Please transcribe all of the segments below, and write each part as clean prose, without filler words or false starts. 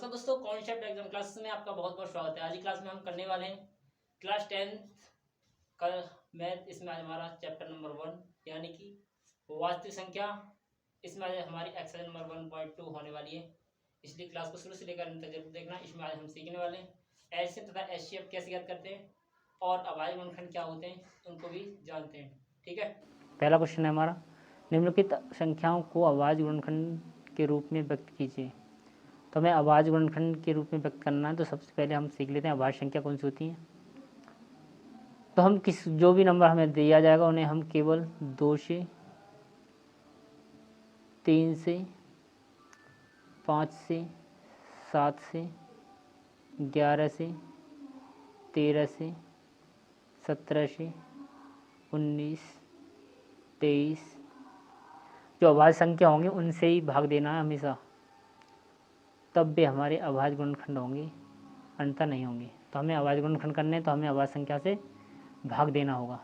नमस्कार दोस्तों, concept exam classes में आपका बहुत बहुत स्वागत है। आज की क्लास में हम करने वाले हैं क्लास 10 का मैथ। इसमें आज हमारा चैप्टर नंबर 1 यानी कि वास्तविक संख्या। इसमें आज हमारी एक्सरसाइज नंबर 1.2 होने वाली है, इसलिए क्लास को शुरू से लेकर अंत तक जरूर देखना। इसमें आज हम सीखने वाले हैं एचसीएफ तथा एचसीएफ कैसे ज्ञात करते हैं और अभाज्य गुणनखंड क्या होते हैं उनको भी जानते हैं। ठीक है, पहला क्वेश्चन है हमारा, निम्नलिखित संख्याओं को अभाज्य गुणनखंड के रूप में व्यक्त कीजिए। तो हमें अभाज्य गुणनखंड के रूप में व्यक्त करना है, तो सबसे पहले हम सीख लेते हैं अभाज्य संख्या कौन सी होती हैं। तो हम जो भी नंबर हमें दिया जाएगा उन्हें हम केवल 2 से 3 से 5 से 7 से 11 से 13 से 17 से 19 23 जो अभाज्य संख्या होंगे उनसे ही भाग देना है हमेशा, तब भी हमारे अभाज्य गुणनखंड होंगे, अन्यथा नहीं होंगे। तो हमें अभाज्य गुणनखंड करने हैं तो हमें अभाज्य संख्या से भाग देना होगा।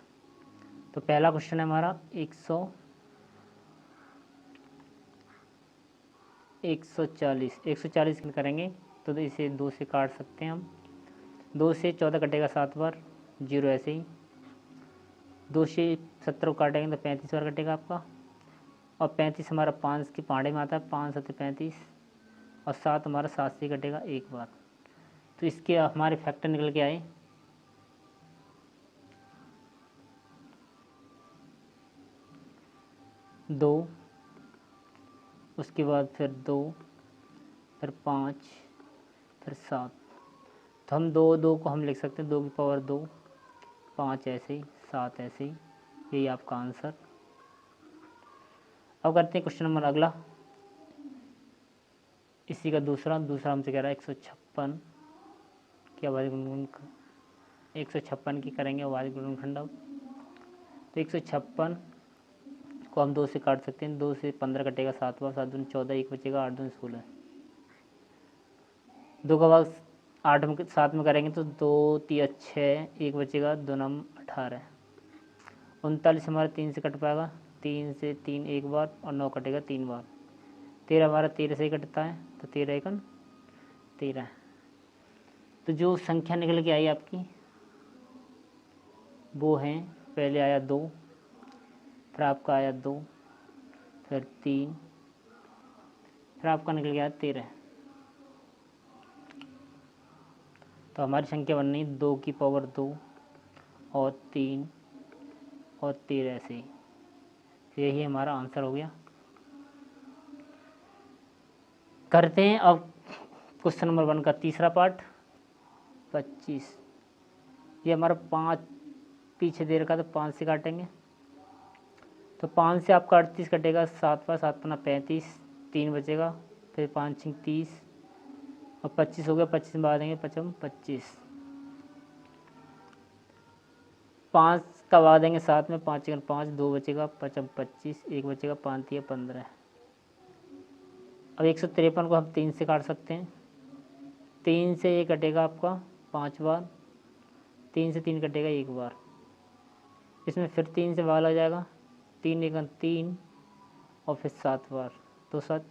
तो पहला क्वेश्चन है हमारा 140 करेंगे तो इसे 2 से काट सकते हैं हम। 2 से 14 कटेगा 7 बार, 0 ऐसे ही। 2 से 17 को काटेंगे तो 35 बार कटेगा आपका, और 35 हमारा 5 के पाँडे में आता है, 5 7 35, और 7 हमारा 7 से कटेगा एक बार। तो इसके हमारे फैक्टर निकल के आए 2, उसके बाद फिर 2, फिर 5, फिर 7। तो हम 2 को हम लिख सकते हैं 2 की पावर 2, 5 ऐसे ही, 7 ऐसे ही। यही आपका आंसर। अब करते हैं क्वेश्चन नंबर अगला, इसी का दूसरा हमसे कह रहा है 156 की अभाज्य गुणनखंड। 156 की करेंगे अभाज्य गुणनखंड। अब तो 156 को हम 2 से काट सकते हैं। 2 से 15 कटेगा 7 बार, 7 दूनी 14, 1 बचेगा, 8 दूनी 16। 2 का भाग 8 में 7 में करेंगे तो 2 3 6, 1 बचेगा, 2 9 18। 39 हमारा 3 से कट पाएगा, 3 से 3 एक बार, और 9 कटेगा 3 बार। 13 हमारा 13 से ही कटता है, तो 13 एकन 13। तो जो संख्या निकल के आई आपकी वो है, पहले आया 2, फिर आपका आया 2, फिर 3, फिर आपका निकल गया 13। तो हमारी संख्या बन रही 2 की पावर 2 और 3 और 13 ऐसे ही। यही हमारा आंसर हो गया। करते हैं अब क्वेश्चन नंबर 1 का तीसरा पार्ट 25। ये हमारा 5 पीछे दे रखा, तो 5 से काटेंगे। तो 5 से आपका 38 कटेगा, 7 बार, 7 पन्ना 35, 3 बचेगा, फिर 5 6 30, और 25 हो गया। 25 में भाग देंगे 5 25, 5 का भाग देंगे 7 में, 5 5, 2 बचेगा, 5 25, 1 बचेगा, 5 3 15। अब 153 को हम 3 से काट सकते हैं। 3 से ये कटेगा आपका 5 बार, 3 से 3 कटेगा एक बार। इसमें फिर 3 से भाग लग जाएगा, 3 1 3, और फिर 7 बार, तो 7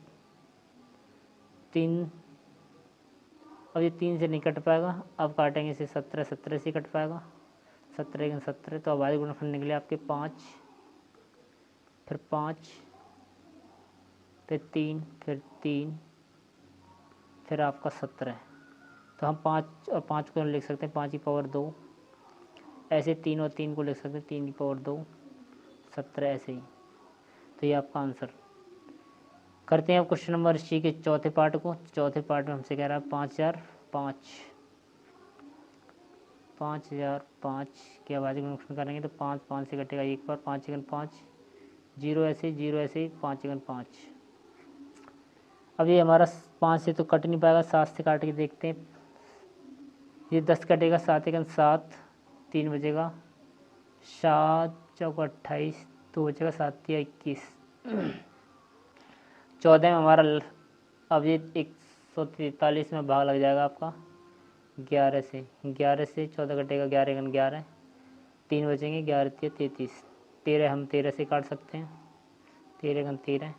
3। अब ये 3 से नहीं कट पाएगा, अब काटेंगे इसे 17, 17 से कट पाएगा, 17 1 17। तो अभाज्य गुणनखंड निकले आपके 5, फिर 5, फिर 3, फिर 3, फिर आपका 17। तो हम 5 और 5 को लिख सकते हैं 5 की पावर 2, ऐसे 3 और 3 को लिख सकते हैं 3 की पावर 2, 17 ऐसे ही। तो ये आपका आंसर। करते हैं अब क्वेश्चन नंबर सी के चौथे पार्ट को। चौथे पार्ट में हमसे कह रहा है 5005 की अभाज्य गुणनखंड करेंगे तो 5 5 से कटेगा एक बार, 5 1 5, 0 ऐसे ही, 5 1 5। अब ये हमारा 5 से तो कट नहीं पाएगा, 7 से काट के देखते हैं। ये 10 कटेगा, 7 1 7, 3 बचेगा, 7 4 28, 2 बचेगा, 7 3 21। 14 में हमारा अब ये 143 में भाग लग जाएगा आपका 11 से। 11 से 14 कटेगा, 11 1 11, 3 बचेंगे, 11 3 33। 13 हम 13 से काट सकते हैं, 13 1 13।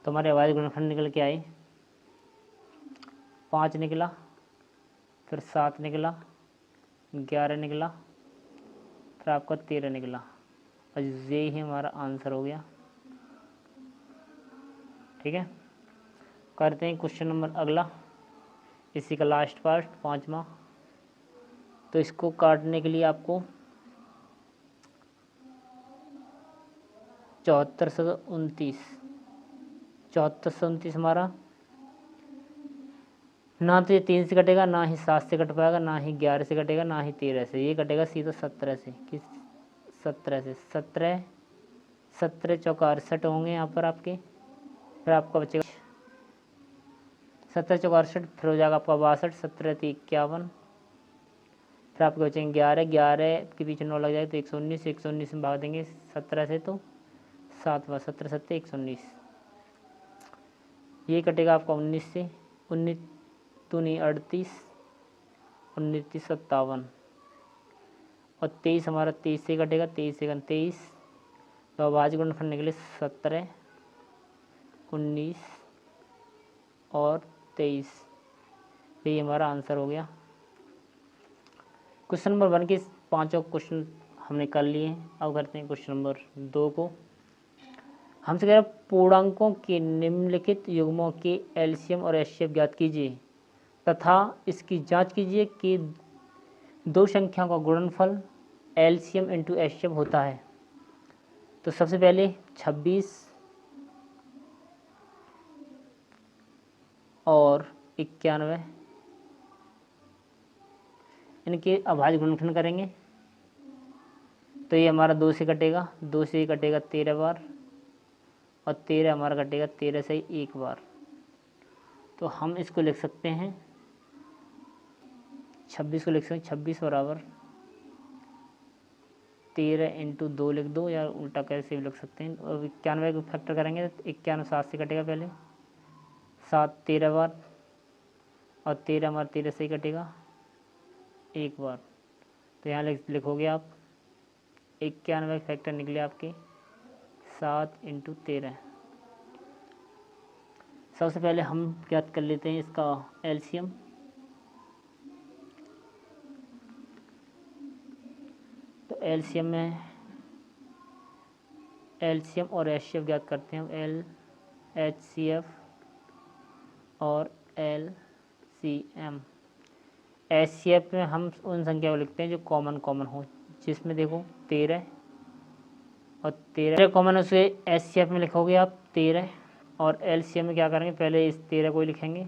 तो हमारे अभाज्य गुणनखंड निकल के आए 5 निकला, फिर 7 निकला, 11 निकला, फिर आपका 13 निकला, और ये ही हमारा आंसर हो गया। ठीक है, करते हैं क्वेश्चन नंबर अगला, इसी का लास्ट पार्ट 5वां। तो इसको काटने के लिए आपको 7429 हमारा, ना तो ये 3 से कटेगा, ना ही 7 से कट पाएगा, ना ही 11 से कटेगा, ना ही 13 से, ये कटेगा सीधा 17 से। किस 17 से? 17 17 चौका 68 होंगे यहाँ पर आपके, फिर आपका बचेगा 17 चौका 68, फिर हो जाएगा आपका 62, 17 × 51, फिर आपके बचेंगे 11, 11 के पीछे 9 लग जाएगा तो 119, 119 में भाग देंगे 17 से तो 7 बार 17 7 119, ये कटेगा आपका 19 से, 19 दूनी 38, 19 × 57, और 23 हमारा 23 से कटेगा, 23 से 23, तो अभाज्य गुणनफल निकले 17, 19 और 23, ये हमारा आंसर हो गया। क्वेश्चन नंबर 1 के 5 क्वेश्चन हमने कर लिए हैं। अब करते हैं क्वेश्चन नंबर 2 को। हमसे कह रहा है पूर्णांकों के निम्नलिखित युग्मों के एलसीएम और एचसीएफ ज्ञात कीजिए तथा इसकी जांच कीजिए कि दो संख्याओं का गुणनफल एलसीएम इंटू एचसीएफ होता है। तो सबसे पहले 26 और 91, इनके अभाज्य गुणनफल करेंगे तो ये हमारा 2 से कटेगा, 2 से कटेगा 13 बार, और 13 हमारा कटेगा 13 से 1 बार। तो हम इसको लिख सकते हैं 26 को लिख सकते हैं 26 बराबर 13 × 2 लिख दो, या उल्टा कैसे भी लिख सकते हैं। और 91 को फैक्टर करेंगे तो 91 7 से कटेगा, पहले 7 13 बार, और 13 हमारा 13 से ही कटेगा 1 बार। तो यहाँ लिखोगे आप 91 फैक्टर निकले आपके 7 × 13। सबसे पहले हम ज्ञात कर लेते हैं इसका एलसीएम। तो एलसीएम में एलसीएम और एचसीएफ ज्ञात करते हैं हम, एचसीएफ और एलसीएम। एचसीएफ में हम उन संख्या को लिखते हैं जो कॉमन हो, जिसमें देखो 13 और 13 कॉमन है, उसे एचसीएफ में लिखोगे आप 13, और एलसीएम में क्या करेंगे, पहले इस 13 को ही लिखेंगे,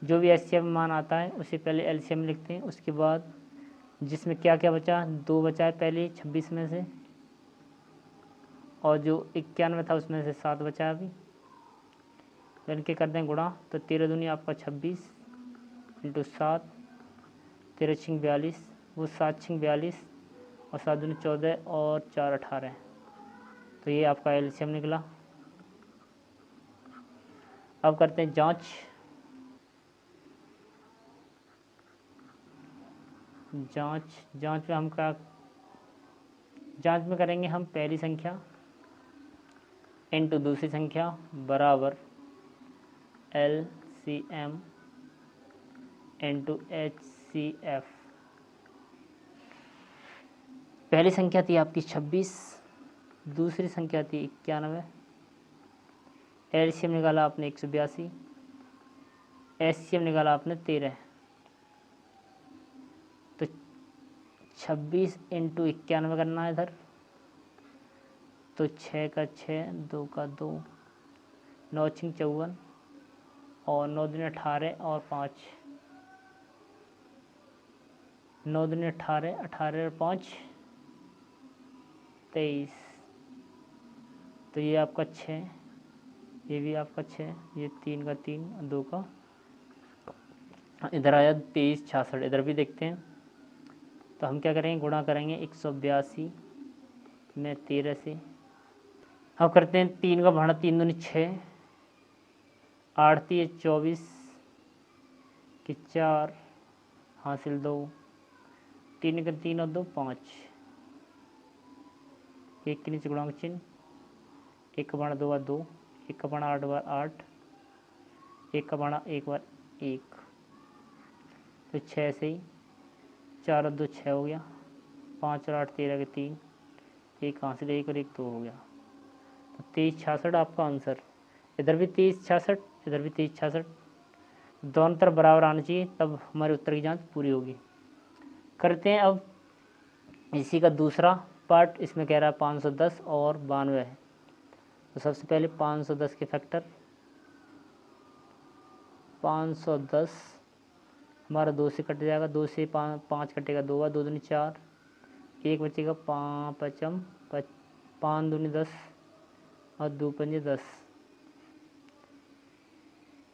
जो भी एचसीएफ में मान आता है उसे पहले एलसीएम में लिखते हैं। उसके बाद जिसमें क्या क्या बचा, 2 बचा है पहले 26 में से, और जो 91 था उसमें से 7 बचा है अभी, तो इनके कर दें गुणा। तो 13 दूनी आपका 26 × 7, 13 × 6 42, वो 7 × 6 42, और 7 दूनी 14, और 4 18, तो ये आपका एलसीएम निकला। अब करते हैं जांच। जांच में हम क्या, जांच में करेंगे हम पहली संख्या इंटू दूसरी संख्या बराबर एलसीएम इंटू एचसीएफ। पहली संख्या थी आपकी 26, दूसरी संख्या थी 91, एलसीएम निकाला आपने 182, एचसीएफ निकाला आपने 13। तो 26 × 91 करना है इधर, तो 6 का 6, 2 का 2, 9 × 6 54, और 9 दूनी 18, और 5, 9 दूनी 18, 18 और 5 23। तो ये आपका 6, ये भी आपका 6, ये 3 का 3, 2 का, इधर आया 23 66, इधर भी देखते हैं। तो हम क्या करेंगे, गुणा करेंगे 182 में 13 से। अब करते हैं 3 का भाड़ा, 3 दूनी 6, 8 3 24 कि 4 हासिल 2, 3 का 3 और 2 5, 1 के नीचे गुणांक चिन्ह, 1 का भाड़ा 2 बार 2, 1 का भाड़ा 8 बार 8, 1 का भाड़ा 1 बार 1, तो 6 से ही 4 और 2 6 हो गया, 5 और 8 13 के 3, एक कहाँ से 1 और 1 2 हो गया, तो 23 66 आपका आंसर। इधर भी 23 66, इधर भी 23 66, दोनों तरफ बराबर आना चाहिए, तब हमारे उत्तर की जांच पूरी होगी। करते हैं अब इसी का दूसरा पार्ट। इसमें कह रहा है 510 और 92 है। तो सबसे पहले 510 के फैक्टर, 510 हमारा 2 से कट जाएगा, 2 से 5 कटेगा, 2 बार 2 दूनी 4, 1 बचेगा, 5 पचम 5 दूनी 10 और 2 पंजे 10।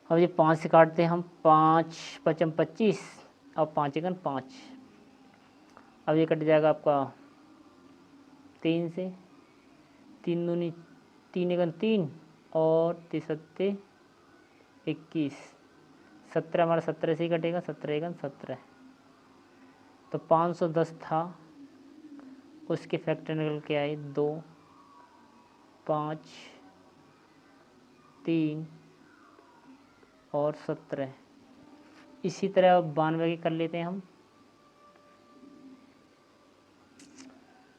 अब ये 5 से काटते हैं हम, 5 पचम 25 और 5 एकन 5। अब ये कट जाएगा आपका 3 से, 3 दूनी 3 एकन 3 और 3 सत्ते 21, 17 हमारा 17 से ही कटेगा, 17 एकन 17। तो 510 था, उसके फैक्टर निकल के आए 2 5 3 और 17। इसी तरह 92 की कर लेते हैं हम।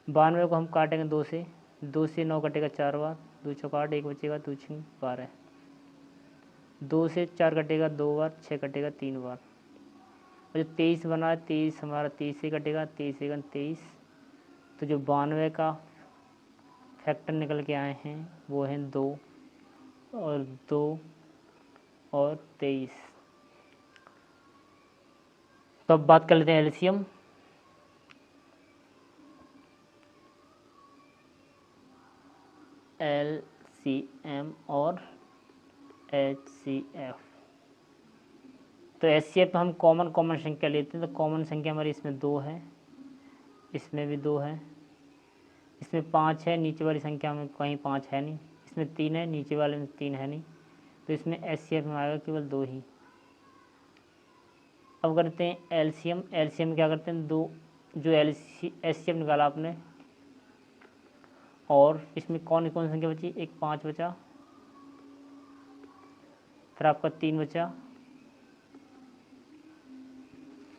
92 को हम काटेंगे 2 से, 2 से 9 कटेगा 4 बार, 2 चौका 8, 1 बचेगा, 2 6 12, 2 से 4 कटेगा 2 बार, 6 कटेगा 3 बार। और जो 23 बना है, 23 हमारा 23 से कटेगा, 23 एकन 23। तो जो 92 का फैक्टर निकल के आए हैं वो हैं 2 और 2 और 23। तो अब बात कर लेते हैं एलसीएम। एलसीएम और एचसीएफ। तो एचसीएफ हम कॉमन संख्या लेते हैं, तो कॉमन संख्या हमारी इसमें 2 है, इसमें भी 2 है, इसमें 5 है, नीचे वाली संख्या में कहीं 5 है नहीं, इसमें 3 है, नीचे वाले में 3 है नहीं, तो इसमें एचसीएफ में आएगा केवल 2 ही। अब करते हैं एलसीएम। एलसीएम क्या करते हैं, 2 जो एचसीएफ निकाला आपने, और इसमें कौन कौन संख्या बची, एक 5 बचा, फिर आपका 3 बचा,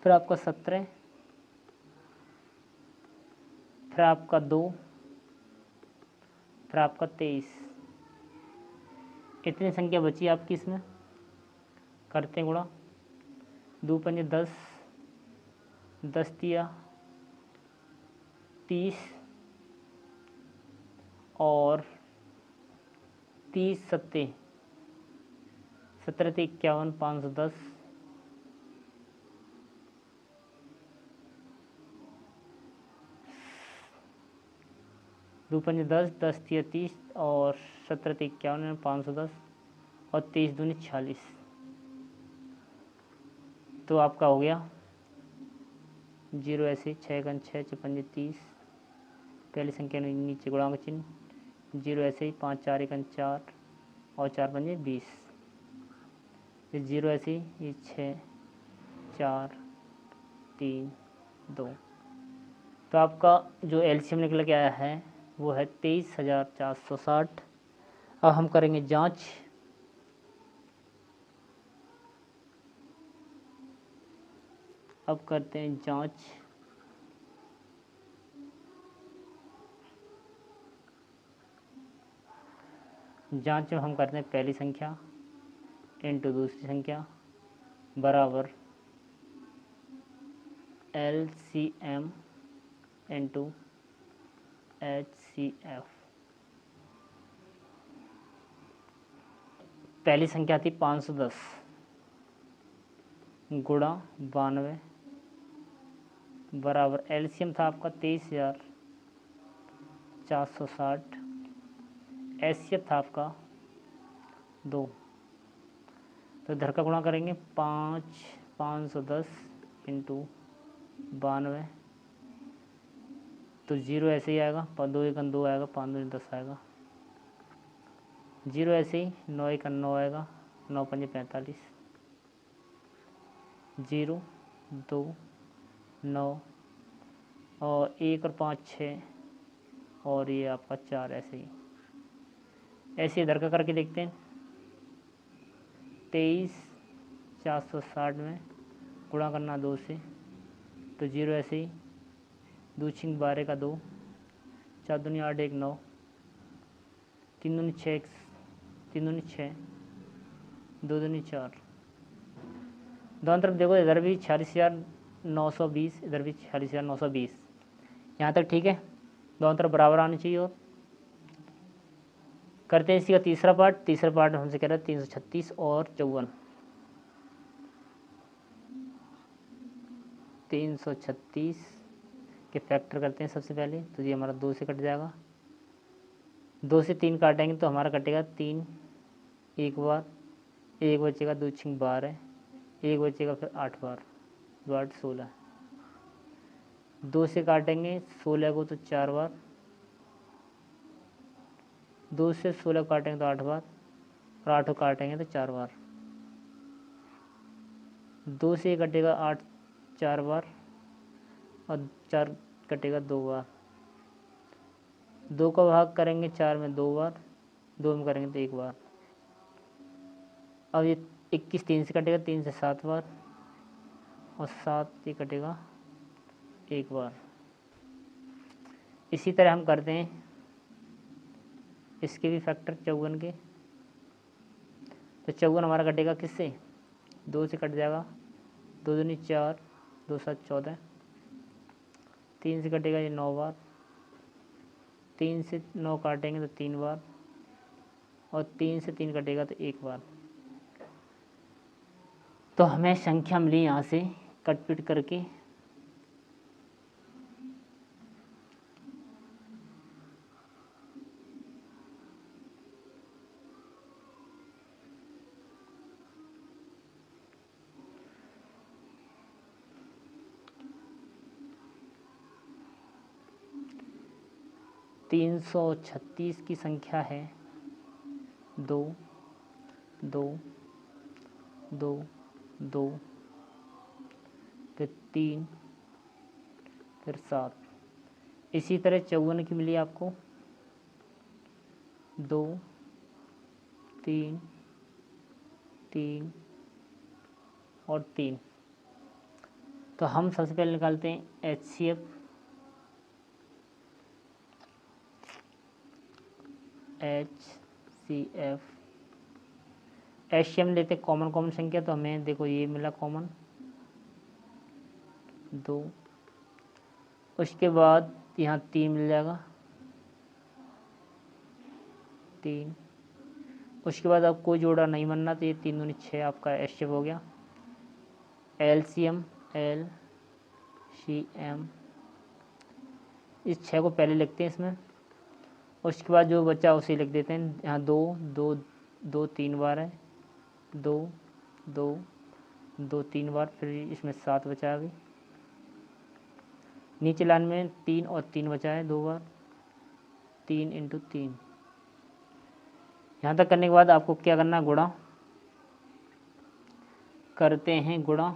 फिर आपका 17, फिर आपका 2, फिर आपका 23। इतनी संख्या बची आपकी इसमें। करते हैं गुणा, 2 पंजे 10, 10 तिया 30 और 30 सत्ते 17 ते 51, 510, 2 पंजे 10, 10 तिया 30 और 17 ते 51, 510 और 23 दूनी 46। तो आपका हो गया 0 ऐसे 6 गन 6 56 30, पहली संख्या नीचे गुणा का चिन्ह, 0 ऐसे ही 5 4 एकन 4 और 4 पंजे 20, 0 ऐसे ही ये 6 4 3 2। तो आपका जो एलसीएम निकल के आया है वो है 23,460। अब हम करेंगे जांच। अब करते हैं जांच। जांच में हम करते हैं पहली संख्या इंटू दूसरी संख्या बराबर एलसीएम इंटू एचसीएफ। पहली संख्या थी 510 गुणा 92 बराबर एलसीएम था आपका 23,460, एचसीएफ था आपका 2। तो इधर का गुणा करेंगे 510 इंटू 92, तो 0 ऐसे ही आएगा, 2 एकन 2 आएगा, 5 दूनी 10 आएगा, 0 ऐसे ही 9 एकन 9 आएगा, 9 पंजे 45, 0 2 9 और 1 और 5 6 और ये आपका 4 ऐसे ही इधर का करके देखते हैं। 23 460 में गुणा करना 2 से, तो 0 ऐसे ही, 2 छिंग 12 का 2, 4 दूनी 8 1 9, 3 दूनी 6 3 दूनी 6, 2 दूनी 4। दोनों तरफ देखो, इधर भी 46,920, इधर भी 46,920, यहाँ तक ठीक है। दोनों तरफ बराबर आनी चाहिए। और करते हैं इसी का तीसरा पार्ट हमसे कह रहा है 336 और 54। 336 के फैक्टर करते हैं सबसे पहले, तो ये हमारा 2 से कट जाएगा। 2 से 3 काटेंगे तो हमारा कटेगा 3 एक बार, 1 बचेगा, 2 छिंग 12, 1 बचेगा, फिर 8 बार, 2 8 16। 2 से काटेंगे 16 को तो 4 बार, 2 से 16 काटेंगे तो 8 बार, और 8 को काटेंगे तो 4 बार। 2 से कटेगा 8 4 बार, और 4 कटेगा 2 बार। 2 का भाग करेंगे 4 में 2 बार, 2 में करेंगे तो 1 बार। अब ये 21 3 से कटेगा, 3 से 7 बार, और 7 ये कटेगा 1 बार। इसी तरह हम करते हैं इसके भी फैक्टर 54 के। तो 54 हमारा कटेगा किससे, 2 से कट जाएगा, 2 दूनी 4, 2 7 14, 3 से कटेगा ये 9 बार, 3 से 9 काटेंगे तो 3 बार, और 3 से 3 कटेगा तो 1 बार। तो हमें संख्या मिली यहाँ से कट पिट करके 336 की संख्या है 2 2 2 2, फिर 3, फिर 7। इसी तरह 54 की मिली आपको 2 3 3 और 3। तो हम सबसे पहले निकालते हैं HCF। HCF लेते कॉमन संख्या, तो हमें देखो ये मिला कॉमन 2, उसके बाद यहाँ 3 मिल जाएगा 3, उसके बाद अब कोई जोड़ा नहीं बनना, तो ये 3 दूनी 6 आपका HCF हो गया। LCM इस 6 को पहले लिखते हैं इसमें, उसके बाद जो बचा उसे लिख देते हैं। यहाँ 2 2 2 3 बार है, 2 2 2 3 बार, फिर इसमें 7 बचा है अभी। नीचे लाइन में 3 और 3 बचा है 2 बार, 3 × 3। यहाँ तक करने के बाद आपको क्या करना, गुणा करते हैं गुणा।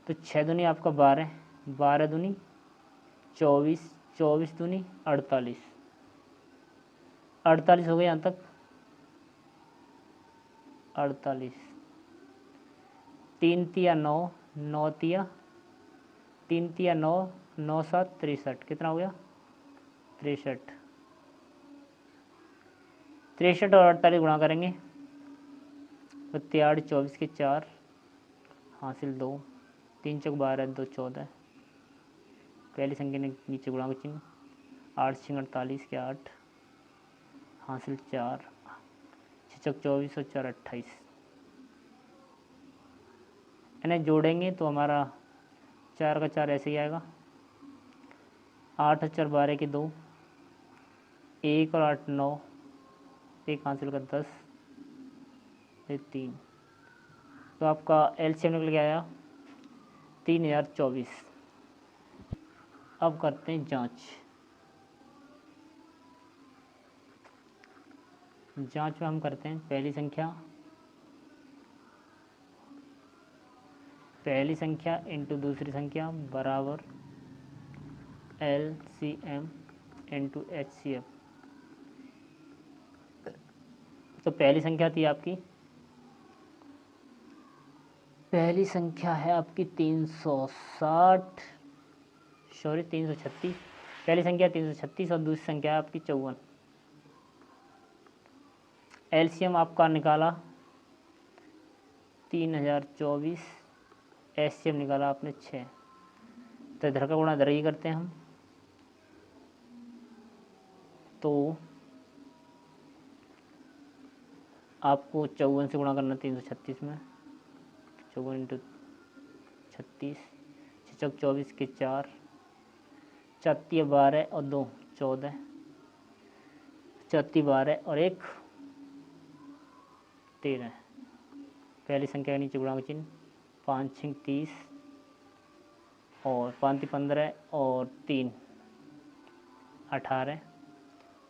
तो 6 दूनी आपका 12, 12 दूनी 24, 24 दूनी 48, 48 हो गया यहाँ तक 48। 3 तिया 9, 9 तिया 3 तिया 9, 9 7 63, कितना हो गया 63। 63 और 48 गुणा करेंगे तो 63 24 के 4 हासिल 2, 3 चौक 12 2 14, पहली संख्या ने नीचे गुणा का चिन्ह, 8 6 48 के 8 हासिल 4, 6 चौक 24 और 4 28। इन्हें जोड़ेंगे तो हमारा 4 का 4 ऐसे ही आएगा, 8 और 4 12 के 2, 1 और 8 9, 1 हासिल का 10, फिर 3। तो आपका LCM निकल के आया 3024। अब करते हैं जांच में हम करते हैं पहली संख्या इंटू दूसरी संख्या बराबर LCM इंटू HCF। तो पहली संख्या थी आपकी, पहली संख्या है आपकी 360, सॉरी 336, पहली संख्या 336 और दूसरी संख्या है आपकी 54। एलसीएम आपका निकाला 3024, एचसीएफ निकाला आपने 6। तो इधर का गुणा इधर ही करते हैं हम, तो आपको 54 से गुणा करना 336 में, 54 इंटू 36, 6 24 के 4, 4 12 और 2 14, 4 12 और 1 13। पहली संख्या के नीचे गुणा का चिन्ह, 5 6 30 और 5 15 और 3 18,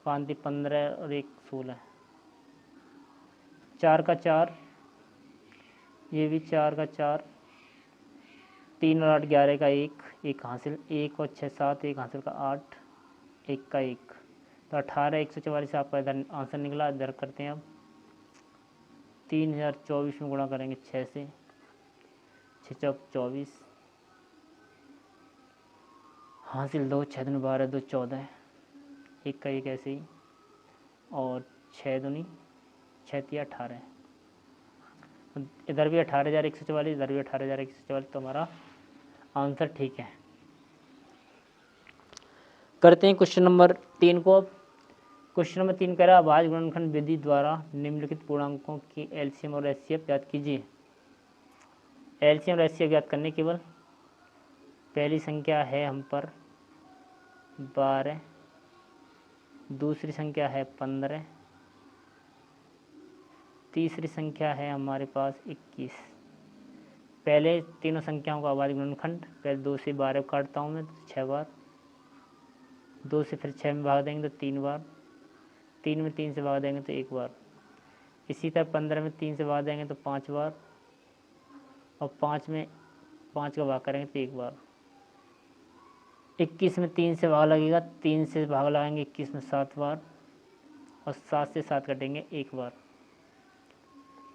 5 15 और 1 16, 4 का 4, ये भी 4 का 4, 3 और 8 11 का 1 हासिल, 1 और 6 7, 1 हासिल का 8, 1 का 1, तो 18 144 आपका इधर आंसर निकला। इधर करते हैं अब 3024 में गुणा करेंगे 6 से, 6 चौक 24, हासिल 2, 6 दूनी 12 2 14, 1 का 1 ऐसे ही, और 6 दूनी 6 3 18, इधर भी 18,144, इधर भी 18,144, तो हमारा आंसर ठीक है। करते हैं क्वेश्चन नंबर 3 को। अब क्वेश्चन नंबर 3 कह रहा है अभाज्य गुणनखंड विधि द्वारा निम्नलिखित पूर्णांकों की एलसीएम और एचसीएफ ज्ञात कीजिए। एलसीएम और एचसीएफ ज्ञात करने केवल पहली संख्या है हम पर 12, दूसरी संख्या है 15, तीसरी संख्या है हमारे पास 21। पहले तीनों संख्याओं का अभाज्य गुणनखंड, पहले 2 से 12 काटता हूँ मैं तो 6 बार, 2 से फिर 6 में भाग देंगे तो 3 बार, 3 में 3 से भाग देंगे तो 1 बार, इसी तरह 15 में 3 से भाग देंगे तो 5 बार, और 5 में 5 का भाग करेंगे तो 1 बार। 21 में 3 से भाग लगेगा, 3 से भाग लगाएंगे 21 में 7 बार, और 7 से 7 कटेंगे 1 बार।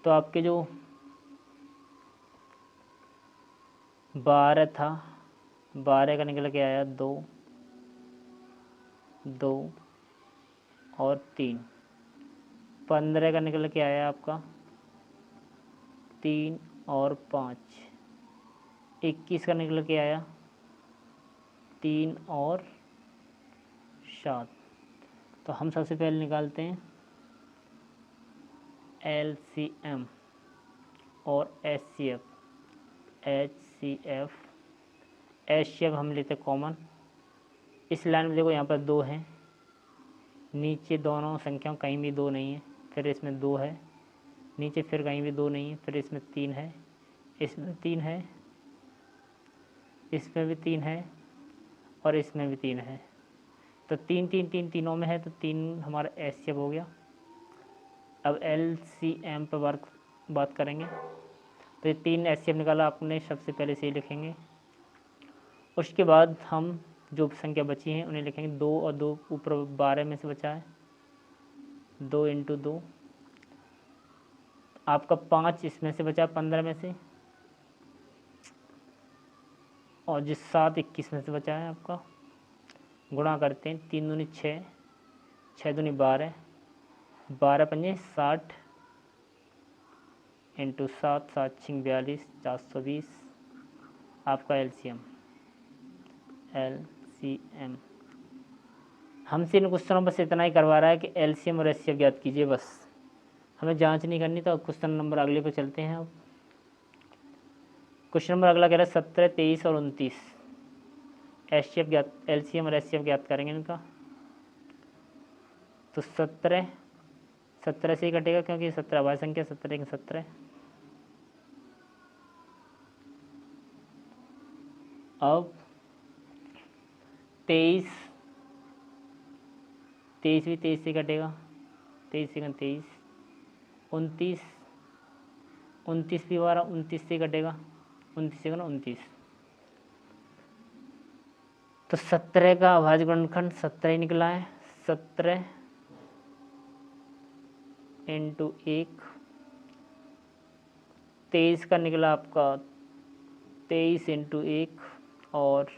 तो आपके जो 12 था, 12 का निकल के आया 2 2 और 3, 15 का निकल के आया आपका 3 और 5, 21 का निकल के आया 3 और 7। तो हम सबसे पहले निकालते हैं एलसीएम और एचसीएफ। एचसीएफ हम लेते कॉमन। इस लाइन में देखो यहाँ पर 2 है, नीचे दोनों संख्याओं कहीं भी 2 नहीं है, फिर इसमें 2 है, नीचे फिर कहीं भी 2 नहीं है, फिर इसमें 3 है, इसमें 3 है, इसमें भी 3 है, और इसमें भी 3 है। तो 3 3 3 तीनों में है, तो 3 हमारा एचसीएफ हो गया। अब एलसीएम पर बात करेंगे, तो ये 3 एचसीएफ निकाला आपने, सबसे पहले से ही लिखेंगे। उसके बाद हम जो संख्या बची हैं उन्हें लिखेंगे। 2 और 2 ऊपर 12 में से बचा है, 2 इंटू 2, आपका 5 इसमें से बचा 15 में से, और जिस 7 21 में से बचा है आपका, गुणा करते हैं। 3 दूनी 6, 6 दूनी 12, 12 पंजे 60 इंटू 7, 7 6 42, 420 आपका एलसीएम। हमसे इन क्वेश्चनों बस इतना ही करवा रहा है कि एलसीएम और एचसीएफ ज्ञात कीजिए, बस हमें जांच नहीं करनी। तो क्वेश्चन नंबर अगले पे चलते हैं। अब क्वेश्चन नंबर अगला कह रहा है 17 23 और 29 एचसीएफ ज्ञात, एलसीएम और एचसीएफ ज्ञात करेंगे इनका। तो 17 से ही कटेगा, क्योंकि 17 अभाज्य संख्या, 17 के 17। अब 23 भी 23 से कटेगा, 23 से 23, 29 भी हमारा 29 से कटेगा, 29 से 29। तो 17 का अभाज्य गुणनखंड 17 ही निकला है। 17 इंटू 1, 23 का निकला आपका 23 इंटू 1, और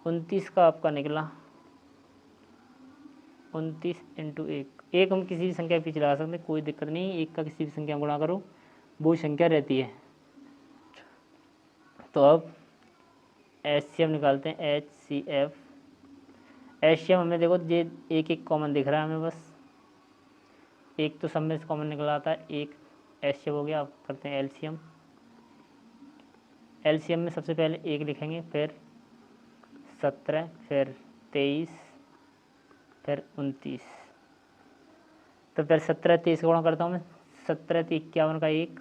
29 का आपका निकला 29 इंटू 1। एक हम किसी भी संख्या के पीछे लगा सकते हैं, कोई दिक्कत नहीं, एक का किसी भी संख्या में गुणा करो वो संख्या रहती है। तो अब HCF निकालते हैं, HCF। HCF हमें देखो ये एक एक कॉमन दिख रहा है हमें, बस एक तो सब में से कॉमन निकल आता है, एक HCF हो गया। अब करते हैं LCM। LCM में सबसे पहले 1 लिखेंगे, फिर 17, फिर 23, फिर 29। तो फिर 17 23 का गुणा करता हूँ मैं, 17 तो 51 का 1,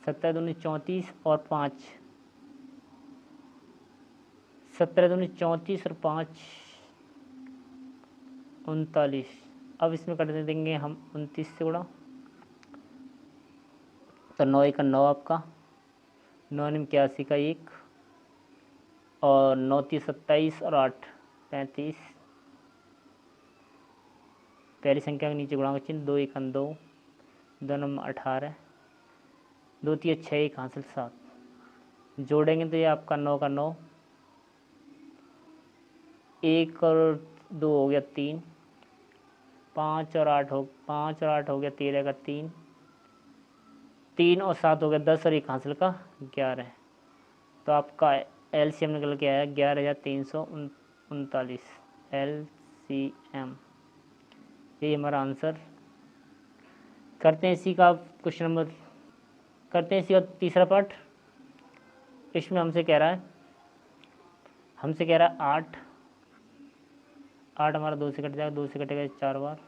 17 दूनी 34 और 5, 17 दूनी 34 और 5 39। अब इसमें कर देंगे हम 29 से गुणा, तो 9 1 9 आपका, 9 9 81 का 1, और 9 3 27 और 8 35। पहली संख्या के नीचे गुणा का चिन्ह, 2 1 2, 2 9 18, 2 3 6 1 हासिल 7। जोड़ेंगे तो ये आपका 9 का 9, 1 और 2 हो गया 3, 5 और 8 हो गया 13 का 3, 3 और 7 हो गया 10 और 1 हासिल का 11। तो आपका LCM निकल के आया 11,339 LCM। यही हमारा आंसर। करते हैं इसी का क्वेश्चन नंबर, करते हैं इसी का तीसरा पार्ट। इसमें हमसे कह रहा है 8 हमारा 2 से कट जाएगा, 2 से कटेगा 4 बार,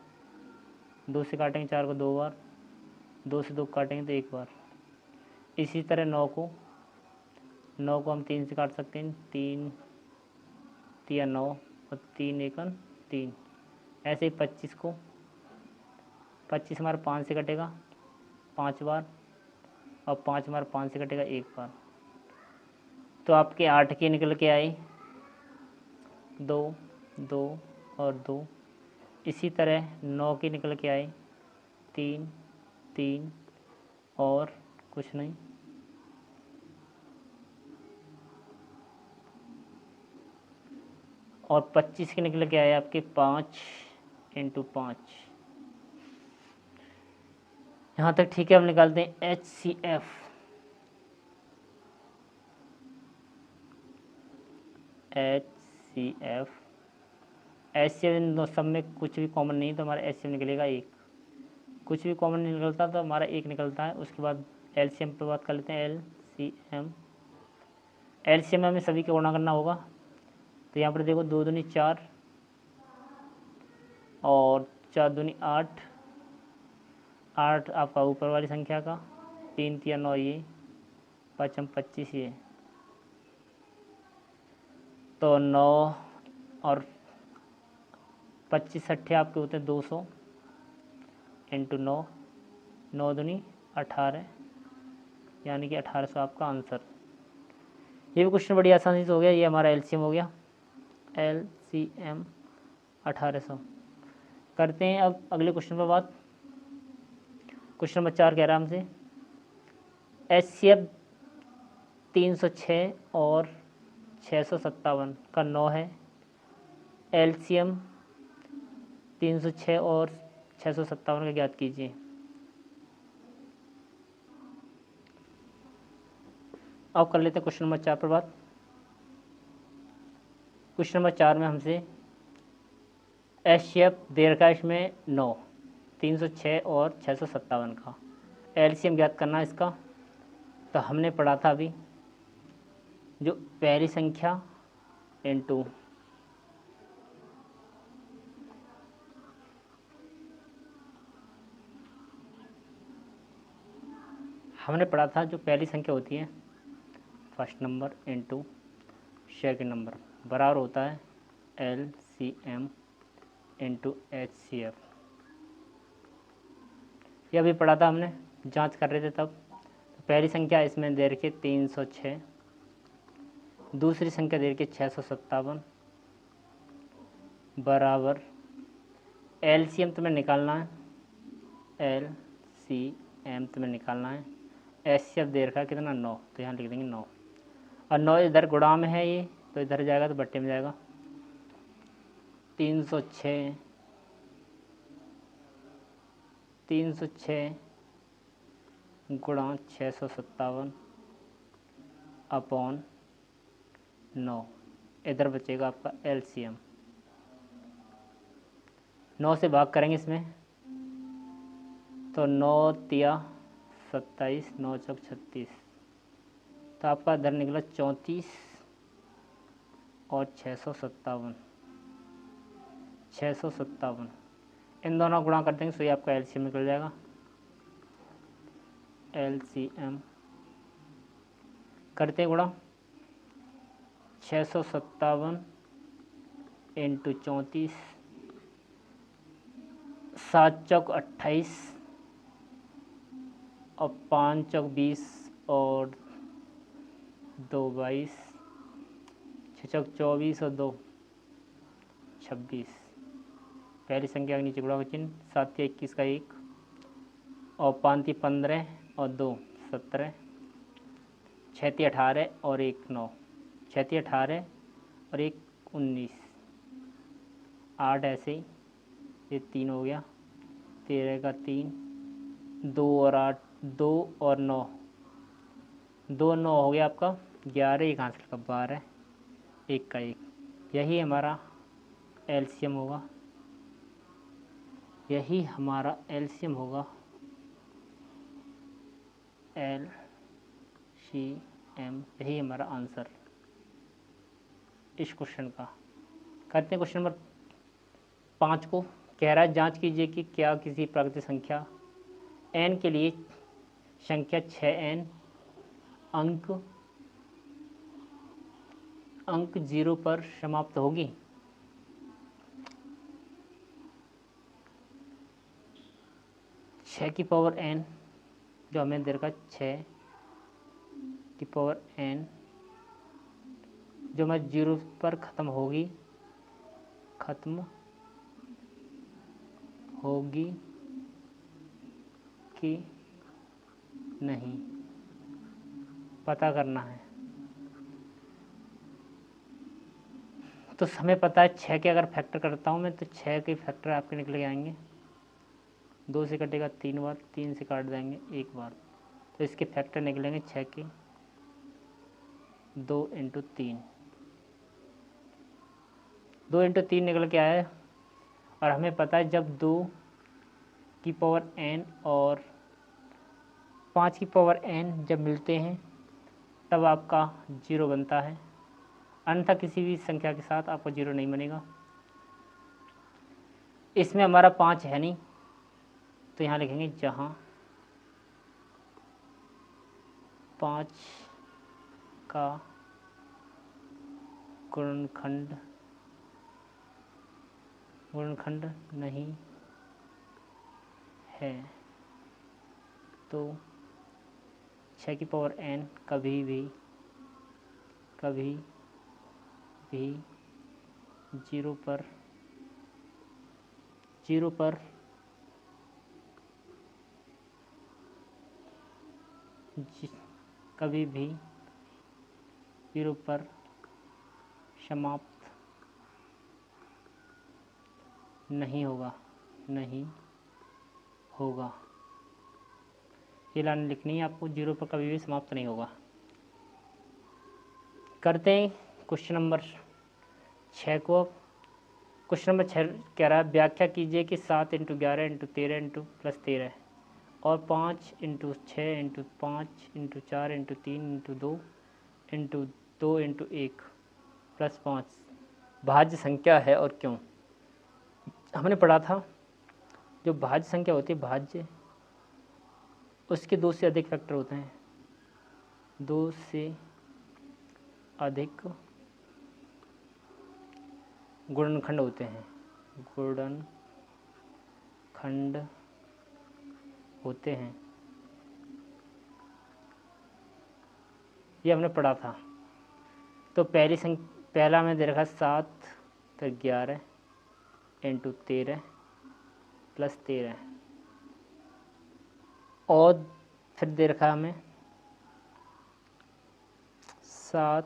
2 से काटेंगे 4 को 2 बार, 2 से 2 काटेंगे तो 1 बार। इसी तरह 9 को हम 3 से काट सकते हैं, 3 3 9 और 3 1 3। ऐसे ही 25 को, 25 हमारा 5 से कटेगा 5 बार, और 5 हमारा 5 से कटेगा 1 बार। तो आपके 8 के निकल के आए 2 2 और 2। इसी तरह 9 के निकल के आए 3 3 और कुछ नहीं। और 25 के निकल के आए आपके 5 इंटू 5। यहाँ तक ठीक है। अब निकालते हैं HCF। HCF सब में कुछ भी कॉमन नहीं, तो हमारा HCF निकलेगा 1। कुछ भी कॉमन नहीं निकलता तो हमारा 1 निकलता है। उसके बाद LCM पर बात कर लेते हैं। LCM हमें सभी का गुणा करना होगा। तो यहाँ पर देखो 2 दूनी 4 और 4 दूनी 8, 8 आपका ऊपर वाली संख्या का, 3 3 9 ये, 5 25 ये। तो 9 और 25 6 आपके होते हैं 200 इंटू 9, 9 दूनी 18, यानी कि 1800 आपका आंसर। ये भी क्वेश्चन बड़ी आसानी से हो गया। ये हमारा LCM हो गया, LCM 1800। करते हैं अब अगले क्वेश्चन पर बात। क्वेश्चन नंबर 4 कह रहा है हमसे HCF 306 और 657 का 9 है। LCM 306 और 657 का ज्ञात कीजिए। अब कर लेते हैं क्वेश्चन नंबर 4 पर बात। क्वेश्चन नंबर 4 में हमसे HCF दीर्घांश में 9, 306 और 657 का LCM ज्ञात करना है इसका। तो हमने पढ़ा था अभी, जो पहली संख्या इंटू हमने पढ़ा था जो पहली संख्या होती है first number into second number बराबर होता है LCM इंटू HCF। यह भी पढ़ा था हमने, जांच कर रहे थे तब। तो पहली संख्या इसमें दे रखी 306, दूसरी संख्या दे रखी 657 बराबर LCM तुम्हें निकालना है LCM तुम्हें निकालना है। HCF दे रखा है कितना 9, तो यहाँ लिख देंगे 9 और 9 इधर गुणा में है ये तो इधर जाएगा तो बट्टे में जाएगा। 306 गुणा 657 अपॉन 9, इधर बचेगा आपका LCM। 9 से भाग करेंगे इसमें तो 9 तिया 27, 9 चौक 36, तो आपका इधर निकला 34 और 657। इन दोनों गुणा कर देंगे तो ये आपका LCM निकल जाएगा। LCM करते हैं गुणा 657 इंटू 34, 7 चौक 28 और 5 चौक 20 और 2 22, 6 चौक 24 और 2 26। पहली संख्या के नीचे गुणा का चिन्ह, 7 तिया 21 का 1 और 5 तिया 15 और 2 17, 6 तिया 18 और 1 9, 6 तिया 18 और 1 19, 8 ऐसे ही, ये 3 हो गया, 13 का 3, 2 और 8 2 और 9, 2 9 हो गया आपका 11, एक हासिल का 12, 1 का 1। यही हमारा LCM होगा, यही हमारा LCM होगा, LCM, यही हमारा आंसर इस क्वेश्चन का। करते हैं क्वेश्चन नंबर 5 को। कह रहा है जांच कीजिए कि क्या किसी प्राकृतिक संख्या n के लिए संख्या 6n अंक 0 पर समाप्त होगी। छः की पावर n जो हमें दे रखा 6 की पावर n जो मैं 0 पर ख़त्म होगी कि नहीं पता करना है। तो हमें पता है 6 के अगर फैक्टर करता हूँ मैं तो 6 के फैक्टर आपके निकल के आएंगे। 2 से कटेगा 3 बार, 3 से काट देंगे 1 बार, तो इसके फैक्टर निकलेंगे 6 के 2 इंटू 3, 2 इंटू 3 निकल के आया। और हमें पता है जब 2 की पावर n और 5 की पावर n जब मिलते हैं तब आपका 0 बनता है, अन्यथा किसी भी संख्या के साथ आपका 0 नहीं बनेगा। इसमें हमारा 5 है नहीं तो यहाँ लिखेंगे जहाँ 5 का गुणनखंड नहीं है तो 6 की पावर n कभी भी 0 पर कभी भी 0 पर समाप्त नहीं होगा। ये लाइन लिखनी है आपको, 0 पर कभी भी समाप्त नहीं होगा। करते हैं क्वेश्चन नंबर 6 को। क्वेश्चन नंबर 6 कह रहा है व्याख्या कीजिए कि 7 इंटू 11 इंटू 13 इंटू प्लस 13 और 5 into 6 into 5 into 4 into 3 into 2 into 2 into 1 plus 5 भाज्य संख्या है और क्यों। हमने पढ़ा था जो भाज्य संख्या होती है, भाज्य उसके 2 से अधिक फैक्टर होते हैं, 2 से अधिक गुणनखंड होते हैं, ये हमने पढ़ा था। तो पहला हमने दे रखा 7 फिर 11 इंटू 13 प्लस 13 और फिर दे रखा है हमें 7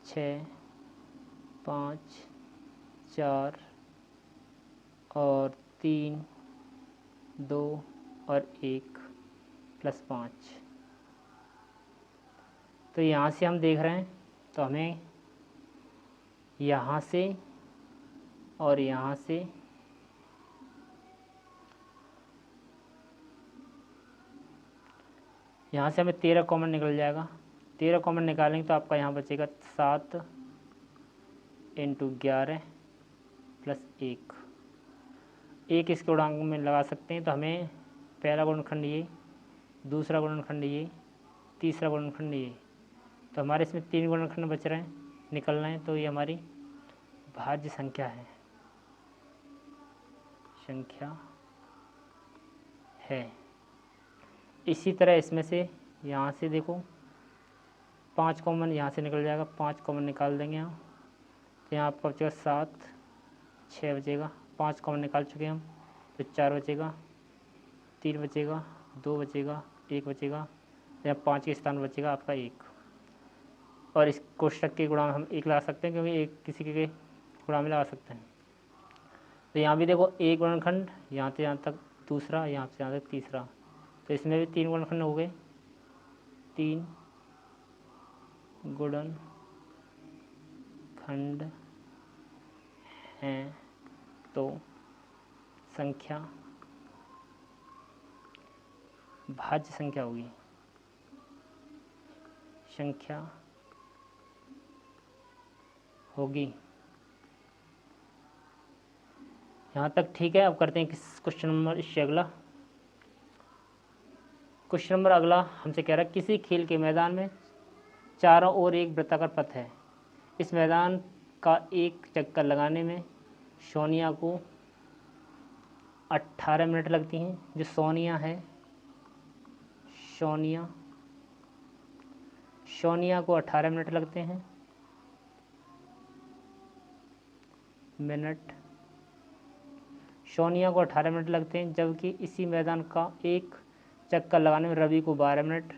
6 5 4 और 3 2 और 1 प्लस 5। तो यहाँ से हम देख रहे हैं तो हमें यहाँ से और यहाँ से हमें 13 कॉमन निकल जाएगा। 13 कॉमन निकालेंगे तो आपका यहाँ बचेगा 7 × 11 प्लस 1। एक इसके गुणांक में लगा सकते हैं तो हमें पहला गुणनखंड ये, दूसरा गुणनखंड ये, तीसरा गुणनखंड ये, तो हमारे इसमें 3 गुणनखंड बच रहे हैं, निकल रहे हैं। तो ये हमारी भाज्य संख्या है। इसी तरह इसमें से यहाँ से देखो 5 कॉमन यहाँ से निकल जाएगा, 5 कॉमन निकाल देंगे हम तो यहाँ आपका बचेगा 7 6 बचेगा, 5 कॉमन निकाल चुके हम तो 4 बचेगा, 3 बचेगा, 2 बचेगा, 1 बचेगा, तो यहाँ 5 के स्थान बचेगा आपका 1। और इस कोष्ठक के गुणा में हम 1 लगा सकते हैं क्योंकि एक किसी के गुणा में लगा सकते हैं। तो यहाँ भी देखो एक गुणनखंड यहाँ से यहाँ तक दूसरा, यहाँ से यहाँ तक तीसरा, तो इसमें भी 3 गुणनखंड हो गए। 3 गुणनखंड हैं तो संख्या भाज्य संख्या होगी। यहाँ तक ठीक है। अब करते हैं क्वेश्चन नंबर इससे अगला। क्वेश्चन नंबर अगला हमसे कह रहा है किसी खेल के मैदान में चारों ओर एक वृत्ताकार पथ है। इस मैदान का एक चक्कर लगाने में सोनिया को 18 मिनट लगती हैं। जो सोनिया है, सोनिया को 18 मिनट लगते हैं। सोनिया को 18 मिनट लगते हैं, जबकि इसी मैदान का एक चक्कर लगाने में रवि को 12 मिनट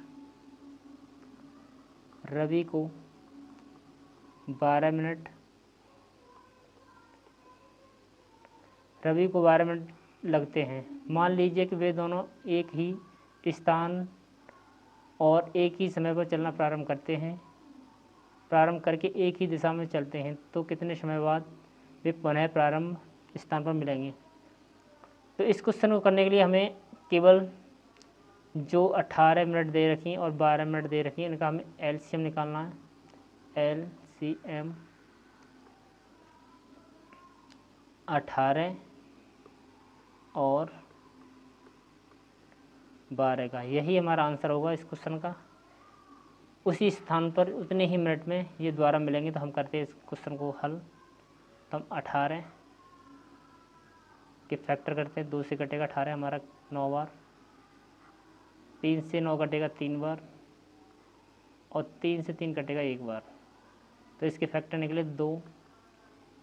लगते हैं। मान लीजिए कि वे दोनों एक ही स्थान और एक ही समय पर चलना प्रारंभ करके एक ही दिशा में चलते हैं, तो कितने समय बाद वे पुनः प्रारंभ स्थान पर मिलेंगे। तो इस क्वेश्चन को करने के लिए हमें केवल जो 18 मिनट दे रखी और 12 मिनट दे रखी इनका हमें एलसीएम निकालना है। एलसीएम 18 और 12 का, यही हमारा आंसर होगा इस क्वेश्चन का। उसी स्थान पर उतने ही मिनट में ये द्वारा मिलेंगे। तो हम करते हैं इस क्वेश्चन को हल। तो हम 18 के फैक्टर करते हैं। 2 से कटेगा 18 हमारा 9 बार, 3 से 9 कटेगा 3 बार और 3 से 3 कटेगा 1 बार। तो इसके फैक्टर निकले 2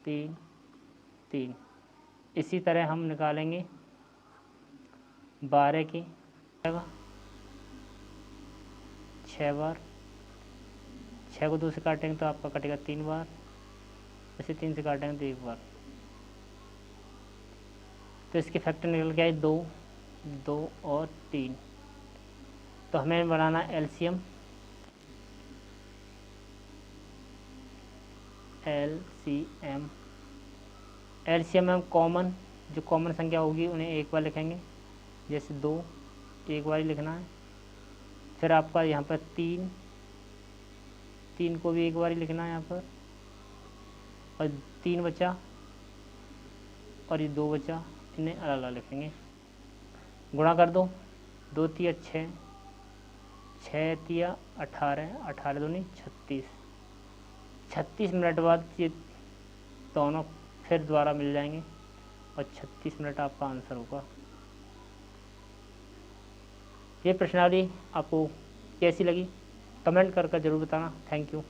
3 3। इसी तरह हम निकालेंगे 12 की 6 बार, 6 को 2 से काटेंगे तो आपका कटेगा 3 बार, इसे 3 से काटेंगे तो 1 बार। तो इसके फैक्टर निकल के आए 2 2 और 3। तो हमें बनाना एलसीएम। एलसीएम में कॉमन जो कॉमन संख्या होगी उन्हें एक बार लिखेंगे। जैसे 2 एक बार ही लिखना है। फिर आपका यहाँ पर 3 को भी एक बार ही लिखना है यहाँ पर, और 3 बचा और ये 2 बचा, इन्हें अलग अलग लिखेंगे। गुणा कर दो, 2 तिया 6, 6 तिया 18, 18 दूनी 36। 36 मिनट बाद ये दोनों फिर दोबारा मिल जाएंगे और 36 मिनट आपका आंसर होगा। ये प्रश्नावली आपको कैसी लगी कमेंट करके ज़रूर बताना। Thank you.